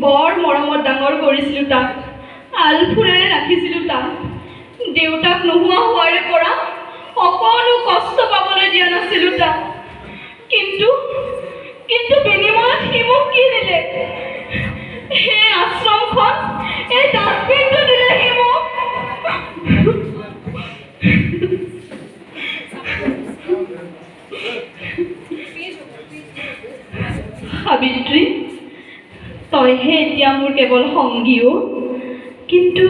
বৰ মৰমত ডাঙৰ কৰিছিলোঁ তাক, আলফুলেৰে ৰাখিছিলোঁ তাক। দেউতাক নোহোৱা হোৱাৰে পৰা অকণো কষ্ট পাবলৈ দিয়া নাছিলোঁ তাক। কিন্তু বিনিময়ত সি মোক কি দিলে? সেই আশ্ৰমখন, এই ডাষ্টবিনটো দিলে সি মোক। সাবিত্ৰী, তইহে এতিয়া মোৰ কেৱল সংগীও, কিন্তু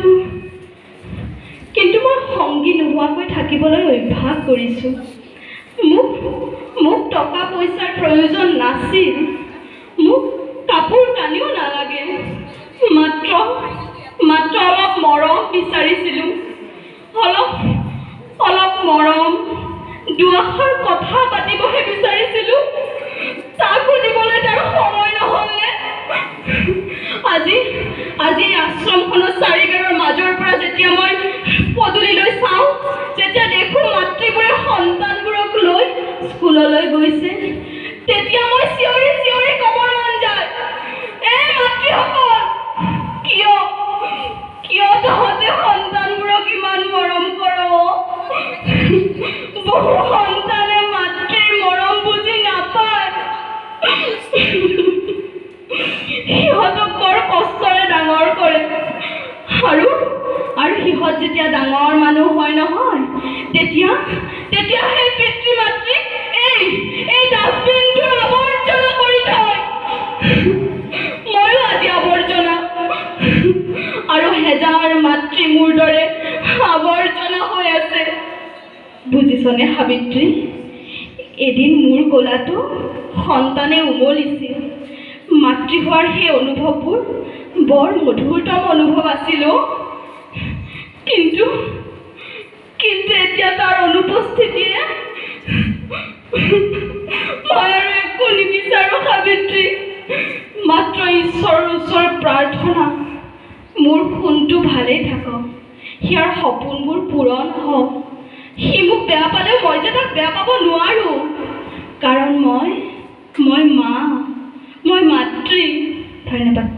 মই সংগী নোহোৱাকৈ থাকিবলৈ অভ্যাস কৰিছোঁ। মোক টকা পইচাৰ প্ৰয়োজন নাছিল, মোক কাপোৰ কানিও নালাগে, মাত্ৰ অলপ মৰম বিচাৰিছিলোঁ। অলপ মৰম, দুআষাৰ কথা পাতিবহে বিচাৰিছিলোঁ। তাকো দিবলৈ তাৰ সময় নহ'লে। আজি আশ্ৰমখনৰ চাৰিবেৰৰ মাজৰ পৰা যেতিয়া মই পদূলিলৈ চাওঁ, যেতিয়া দেখোঁ মাতৃবোৰে সন্তানবোৰক লৈ স্কুললৈ গৈছে, তেতিয়া মই চিঞৰি চিঞৰি ক'বৰ মন যায়, এই মাতৃসকল, কিয় তহঁতে সন্তানবোৰক ইমান মৰম কৰ? বহু সন্তানে মাতৃৰ মৰম বুজি নাপায়। সিহঁতক বৰ কষ্টৰে ডাঙৰ কৰে, আৰু সিহঁত যেতিয়া ডাঙৰ মানুহ হয় নহয়, তেতিয়া সেই পিতৃ মাতৃক এই ডাষ্টবিনটোৰ আৱৰ্জনা কৰি থয়। ময়ো আজি আৱৰ্জনা, আৰু হেজাৰ মাতৃ মোৰ দৰে আৱৰ্জনা হৈ আছে। বুজিছনে সাবিত্ৰী? এদিন মোৰ কোলাটো সন্তানে উমলিছিল। মাতৃ হোৱাৰ সেই অনুভৱবোৰ বৰ মধুৰতম অনুভৱ আছিল। কিন্তু এতিয়া তাৰ অনুপস্থিতিয়ে মই আৰু একো নিবিচাৰোঁ সাবিত্ৰী, মাত্ৰ ঈশ্বৰৰ ওচৰত প্ৰাৰ্থনা, মোৰ সোণটো ভালেই থাকক, সিয়াৰ সপোনবোৰ পূৰণ হওক। সি মোক বেয়া পালেও মই যে তাক বেয়া পাব নোৱাৰোঁ, কাৰণ মই মা, মই মাতৃ। ধন্যবাদ।